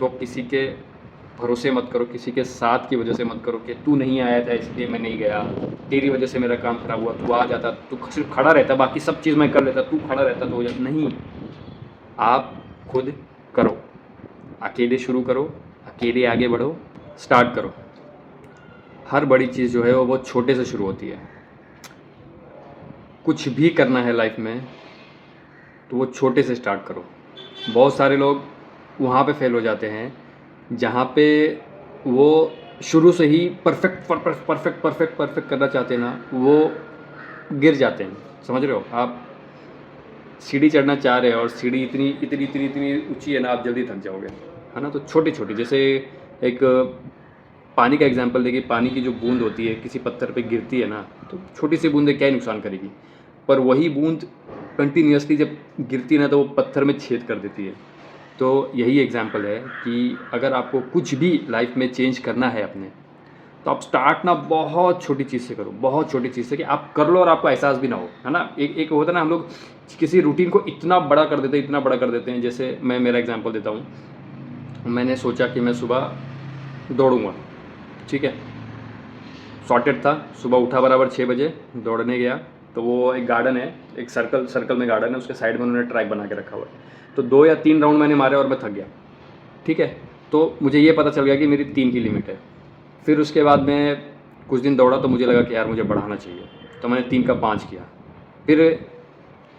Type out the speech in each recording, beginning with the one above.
तो किसी के भरोसे मत करो, किसी के साथ की वजह से मत करो कि तू नहीं आया था इसलिए मैं नहीं गया, तेरी वजह से मेरा काम खराब हुआ, तू आ जाता, तू सिर्फ खड़ा रहता, बाकी सब चीज़ मैं कर लेता, तू खड़ा रहता तो हो जाता। नहीं, आप खुद करो, अकेले शुरू करो, अकेले आगे बढ़ो, स्टार्ट करो। हर बड़ी चीज़ जो है वो बहुत छोटे से शुरू होती है। कुछ भी करना है लाइफ में तो वो छोटे से स्टार्ट करो। बहुत सारे लोग वहाँ पे फेल हो जाते हैं जहाँ पे वो शुरू से ही perfect perfect perfect perfect perfect करना चाहते हैं ना, वो गिर जाते हैं। समझ रहे हो? आप सीढ़ी चढ़ना चाह रहे हो और सीढ़ी इतनी इतनी इतनी इतनी ऊंची है ना, आप जल्दी थक जाओगे, है ना। तो छोटी छोटी, जैसे एक पानी का एग्जांपल देखिए, पानी की जो बूंद होती है किसी पत्थर पे गिरती है ना, तो छोटी सी बूंद क्या ही नुकसान करेगी, पर वही बूंद कंटिन्यूसली जब गिरती है ना तो वो पत्थर में छेद कर देती है। तो यही एग्जांपल है कि अगर आपको कुछ भी लाइफ में चेंज करना है अपने, तो आप स्टार्ट ना बहुत छोटी चीज़ से करो, बहुत छोटी चीज़ से, कि आप कर लो और आपको एहसास भी ना हो, है ना। एक एक होता है ना, हम लोग किसी रूटीन को इतना बड़ा कर देते हैं, इतना बड़ा कर देते हैं। जैसे मैं मेरा एग्जांपल देता हूँ, मैंने सोचा कि मैं सुबह दौड़ूंगा, ठीक है, सॉर्टेड था। सुबह उठा बराबर 6 बजे, दौड़ने गया, तो वो एक गार्डन है, एक सर्कल सर्कल में गार्डन है, उसके साइड में उन्होंने ट्रैक बना के रखा हुआ है। तो 2 या 3 राउंड मैंने मारे और मैं थक गया, ठीक है। तो मुझे ये पता चल गया कि मेरी 3 की लिमिट है। फिर उसके बाद मैं कुछ दिन दौड़ा तो मुझे लगा कि यार मुझे बढ़ाना चाहिए, तो मैंने 3 का 5 किया। फिर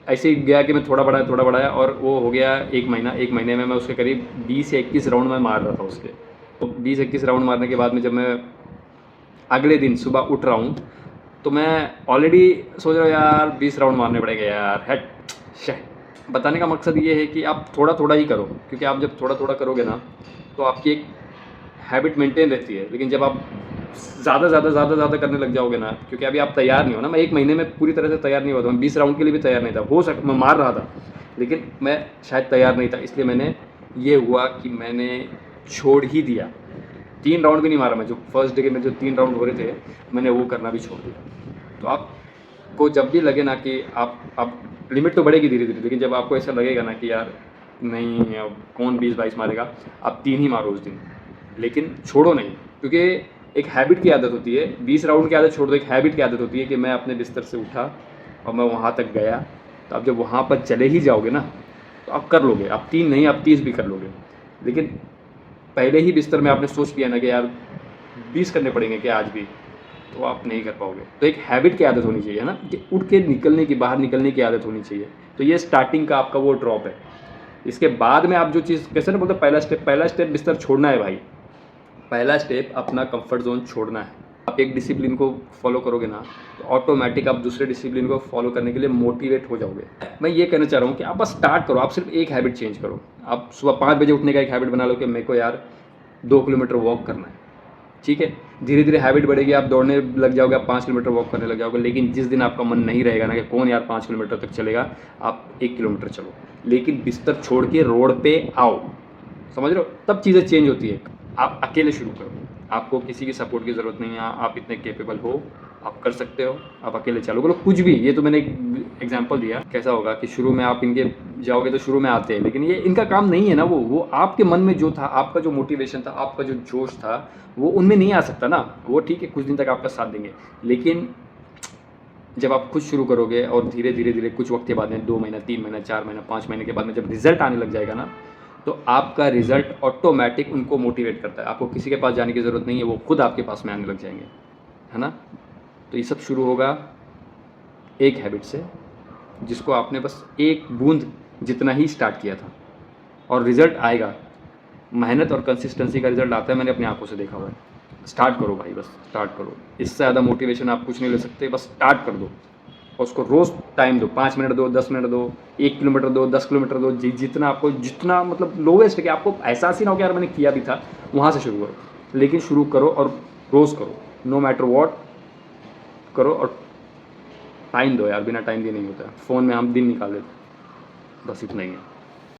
ऐसे ही गया कि मैं थोड़ा बढ़ाया और वो हो गया 1 महीना। 1 महीने में मैं उसके करीब 20 या 21 राउंड में मार रहा था उसके। तो 20-21 राउंड मारने के बाद में जब मैं अगले दिन सुबह उठ रहा हूँ, तो मैं ऑलरेडी सोच रहा हूँ यार 20 राउंड मारने पड़ेंगे यार, हेट शे। बताने का मकसद ये है कि आप थोड़ा थोड़ा ही करो, क्योंकि आप जब थोड़ा थोड़ा करोगे ना तो आपकी एक हैबिट मेंटेन रहती है। लेकिन जब आप ज़्यादा करने लग जाओगे ना, क्योंकि अभी आप तैयार नहीं हो ना, मैं 1 महीने में पूरी तरह से तैयार नहीं हुआ था, मैं 20 राउंड के लिए भी तैयार नहीं था। मैं मार रहा था, लेकिन मैं शायद तैयार नहीं था, इसलिए मैंने ये हुआ कि मैंने छोड़ ही दिया। 3 राउंड भी नहीं मारा मैं, जो फर्स्ट डे के में जो 3 राउंड हो रहे थे, मैंने वो करना भी छोड़ दिया। तो आपको जब भी लगे ना कि आप लिमिट तो बढ़ेगी धीरे धीरे, लेकिन जब आपको ऐसा लगेगा ना कि यार नहीं अब कौन 20-22 मारेगा, आप 3 ही मारो उस दिन, लेकिन छोड़ो नहीं। क्योंकि एक हैबिट की आदत होती है, 20 राउंड की आदत छोड़ दो, एक हैबिट की आदत होती है कि मैं अपने बिस्तर से उठा और मैं वहाँ तक गया। तो आप जब वहाँ पर चले ही जाओगे ना तो आप कर लोगे, आप 3 नहीं आप 30 भी कर लोगे। लेकिन पहले ही बिस्तर में आपने सोच लिया ना कि यार 20 करने पड़ेंगे क्या आज भी, तो आप नहीं कर पाओगे। तो एक हैबिट की आदत होनी चाहिए, है ना, कि उठ के निकलने की, बाहर निकलने की आदत होनी चाहिए। तो ये स्टार्टिंग का आपका वो ड्रॉप है। इसके बाद में आप जो चीज़, कैसे ना बोलते, पहला स्टेप बिस्तर छोड़ना है भाई। पहला स्टेप अपना कंफर्ट जोन छोड़ना है। आप एक डिसिप्लिन को फॉलो करोगे ना तो ऑटोमेटिक आप दूसरे डिसिप्लिन को फॉलो करने के लिए मोटिवेट हो जाओगे। मैं ये कहना चाह रहा हूँ कि आप बस स्टार्ट करो, आप सिर्फ एक हैबिट चेंज करो। आप सुबह 5 बजे उठने का एक हैबिट बना लो कि मेरे को यार 2 किलोमीटर वॉक करना है, ठीक है। धीरे धीरे हैबिट बढ़ेगी, आप दौड़ने लग जाओगे, आप 5 किलोमीटर वॉक करने लग जाओगे। लेकिन जिस दिन आपका मन नहीं रहेगा ना कि कौन यार 5 किलोमीटर तक चलेगा, आप 1 किलोमीटर चलो, लेकिन बिस्तर छोड़ के रोड पे आओ। समझ रहे हो? तब चीज़ें चेंज होती है। आप अकेले शुरू करो, आपको किसी की सपोर्ट की ज़रूरत नहीं है, आप इतने कैपेबल हो, आप कर सकते हो। आप अकेले चालू करो कुछ भी। ये तो मैंने एक एग्जांपल दिया, कैसा होगा कि शुरू में आप इनके जाओगे तो शुरू में आते हैं, लेकिन ये इनका काम नहीं है ना। वो आपके मन में जो था, आपका जो मोटिवेशन था, आपका जो जोश था, वो उनमें नहीं आ सकता ना। वो ठीक है, कुछ दिन तक आपका साथ देंगे, लेकिन जब आप खुद शुरू करोगे और धीरे धीरे धीरे कुछ वक्त के बाद में 2 महीना, 3 महीना, 4 महीना, 5 महीने के बाद में जब रिजल्ट आने लग जाएगा ना, तो आपका रिजल्ट ऑटोमेटिक उनको मोटिवेट करता है। आपको किसी के पास जाने की ज़रूरत नहीं है, वो खुद आपके पास में आने लग जाएंगे, है ना। तो ये सब शुरू होगा एक हैबिट से, जिसको आपने बस एक बूंद जितना ही स्टार्ट किया था, और रिजल्ट आएगा। मेहनत और कंसिस्टेंसी का रिजल्ट आता है, मैंने अपनी आंखों से देखा हुआ है। स्टार्ट करो भाई, बस स्टार्ट करो। इससे ज़्यादा मोटिवेशन आप कुछ नहीं ले सकते, बस स्टार्ट कर दो और उसको रोज़ टाइम दो। 5 मिनट दो, 10 मिनट दो, 1 किलोमीटर दो, 10 किलोमीटर दो, जितना आपको, जितना मतलब लोवेस्ट है कि आपको एहसास ही ना हो कि यार मैंने किया भी था, वहाँ से शुरू करो। लेकिन शुरू करो और रोज़ करो, नो मैटर वॉट करो, और टाइम दो यार, बिना टाइम दिए नहीं होता है। फ़ोन में हम दिन निकाल लेते, बस इतना ही है।